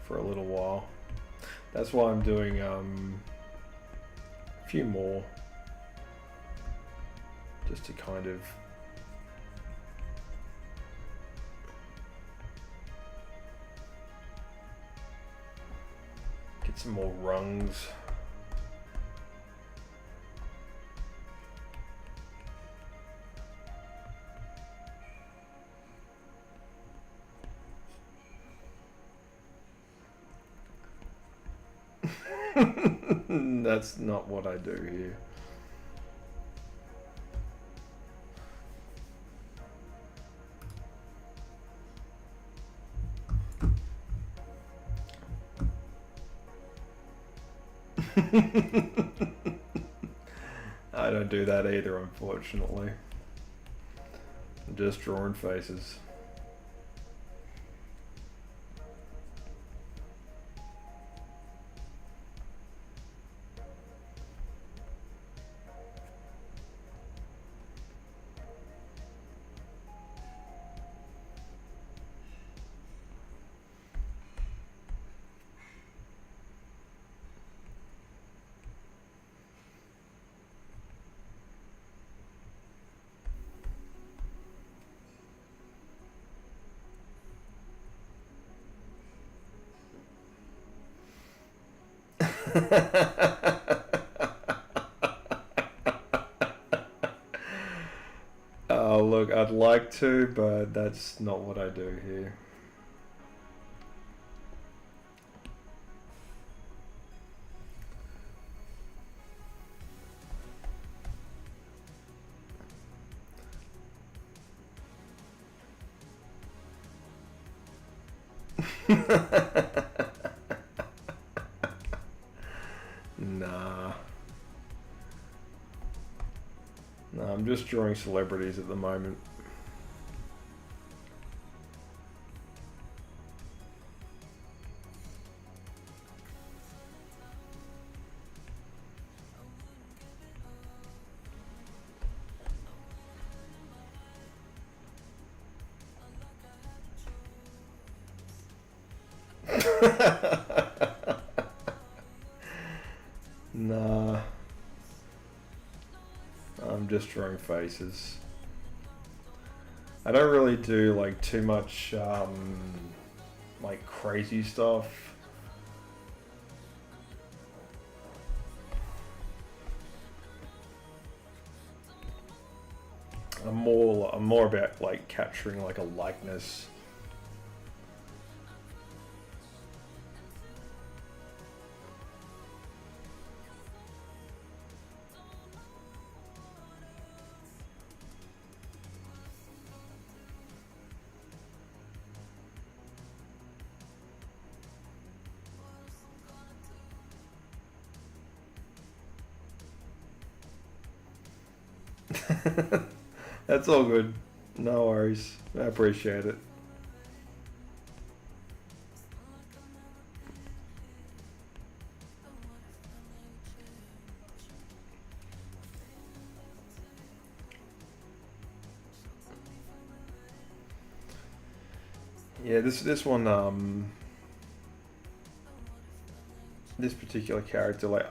for a little while. That's why I'm doing a few more, just to kind of get some more rungs. That's not what I do here. I don't do that either, unfortunately. I'm just drawing faces. Oh, look, I'd like to, but that's not what I do here. Nah. No, I'm just drawing celebrities at the moment. Nah. I'm just drawing faces. I don't really do like too much like crazy stuff. I'm more about like capturing like a likeness. That's all good. No worries. I appreciate it. Yeah, this one this particular character, like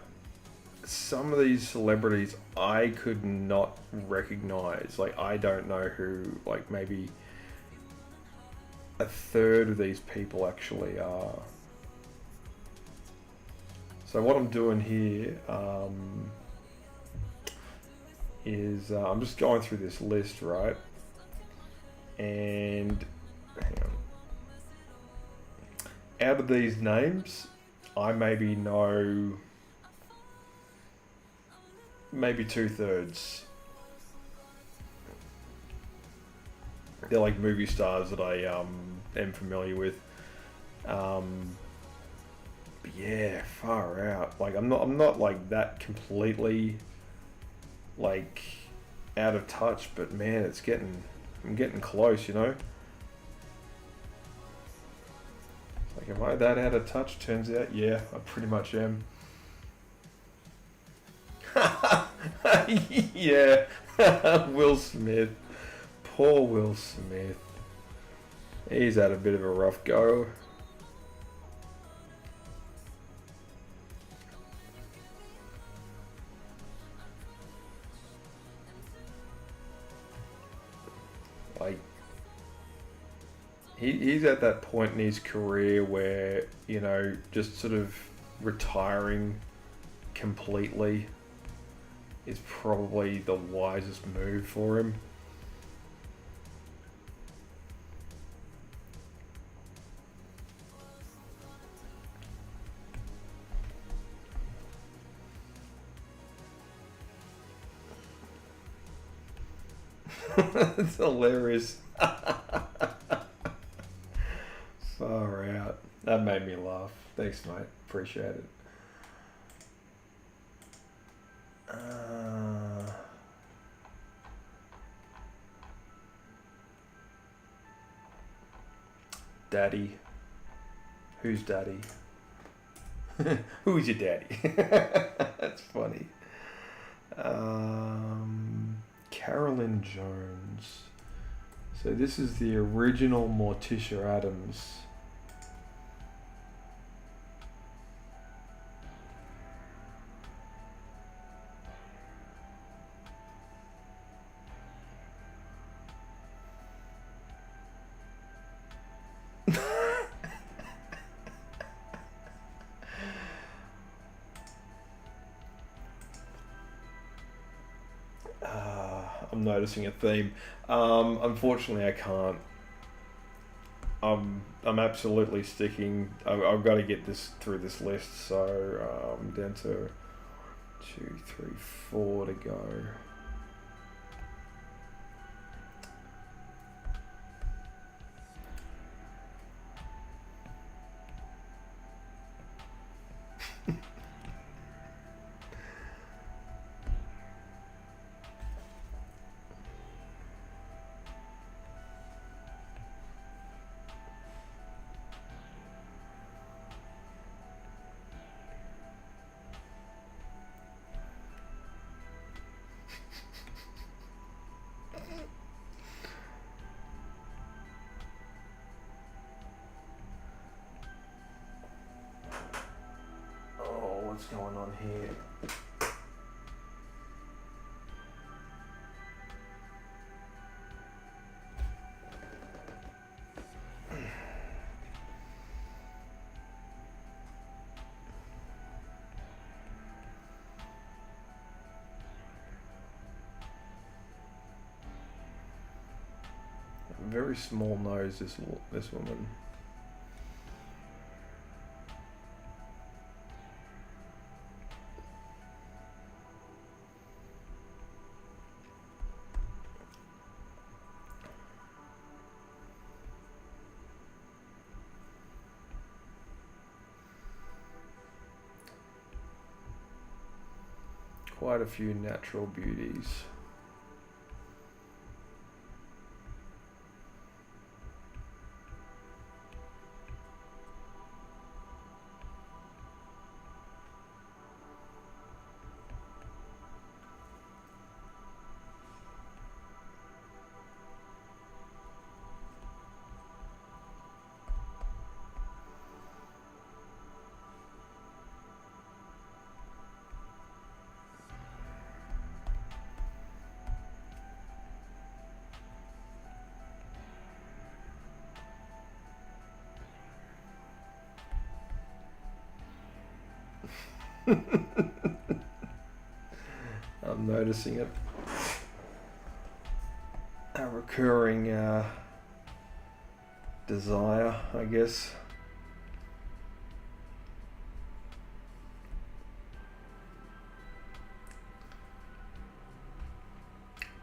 some of these celebrities I could not recognize. Like I don't know who, like maybe a third of these people actually are. So what I'm doing here is I'm just going through this list, right? And hang on. Out of these names, I maybe know maybe 2/3. They're like movie stars that I am familiar with. But yeah, far out. Like I'm not like that completely like out of touch, but man, I'm getting close, you know. Like, am I that out of touch? Turns out, yeah, I pretty much am. Yeah, Will Smith. Poor Will Smith. He's had a bit of a rough go. Like, he's at that point in his career where, you know, just sort of retiring completely is probably the wisest move for him. It's hilarious. Far out. That made me laugh. Thanks, mate. Appreciate it. Daddy. Who's daddy? Who's your daddy? That's funny. Carolyn Jones. So this is the original Morticia Addams. I'm noticing a theme. Unfortunately, I can't. I'm absolutely sticking. I've got to get this through this list. So I'm down to 2, 3, 4 to go. What's going on here? Very small nose, this woman. Quite a few natural beauties. I'm noticing it. A recurring desire, I guess.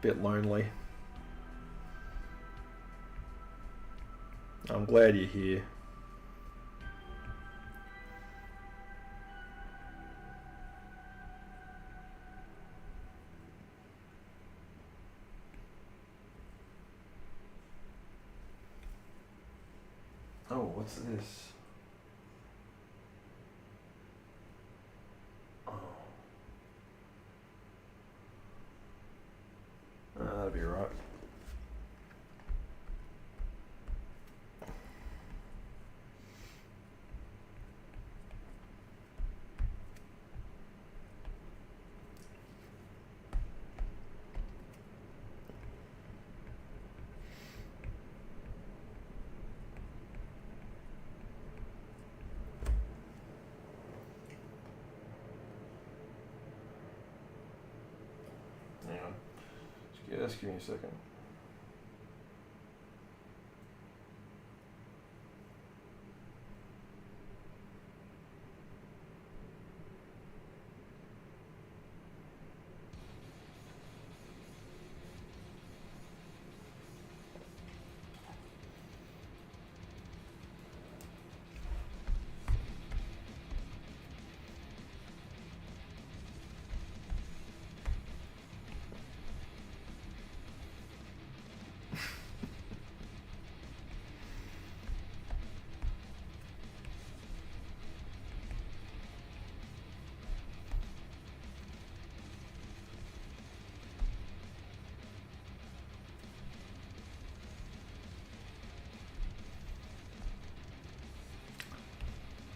Bit lonely. I'm glad you're here. Oh, what's this? Just give me a second.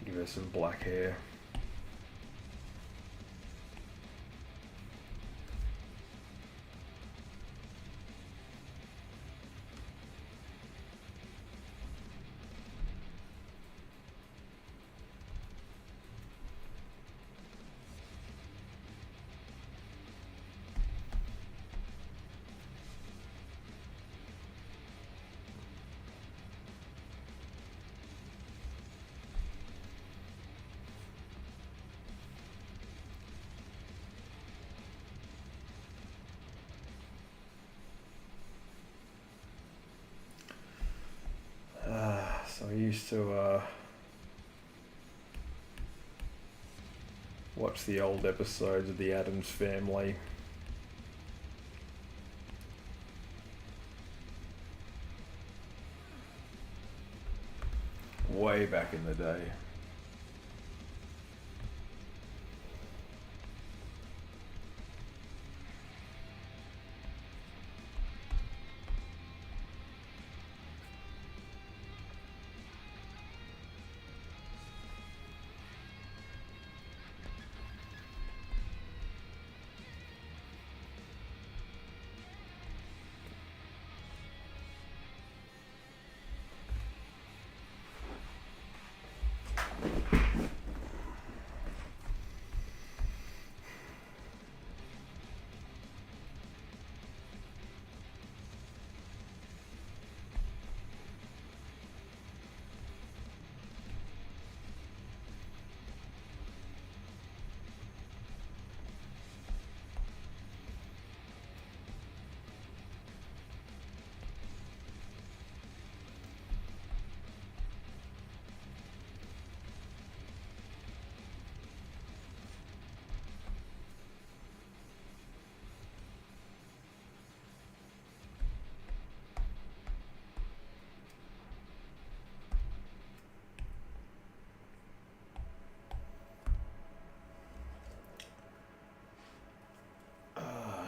Give her some black hair. So I used to watch the old episodes of the Addams Family. Way back in the day.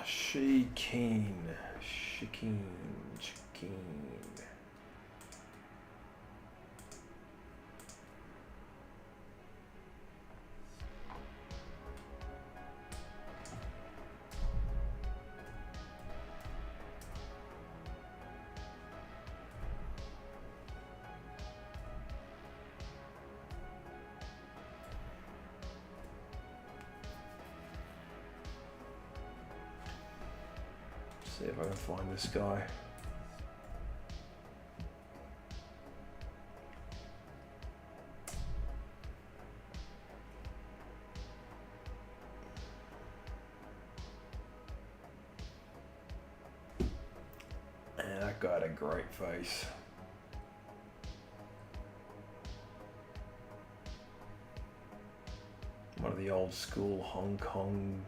Shikeen. See if I can find this guy. And that guy had a great face. One of the old school Hong Kong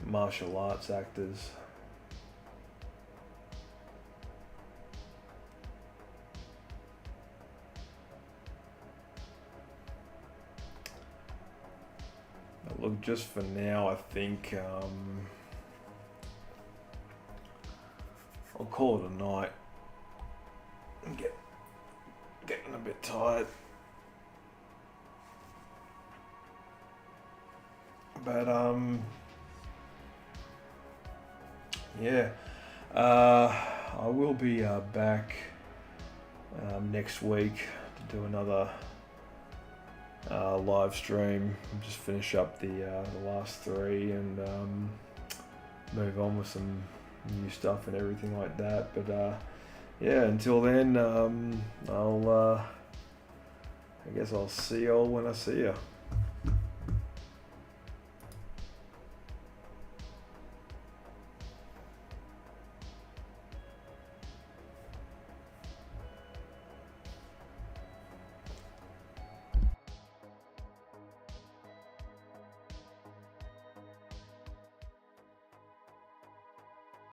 martial arts actors. But look, just for now, I think I'll call it a night. I'm getting a bit tired. But yeah, I will be back next week to do another live stream. Just finish up the last three, and move on with some new stuff and everything like that. But yeah, until then, I guess I'll see y'all when I see ya.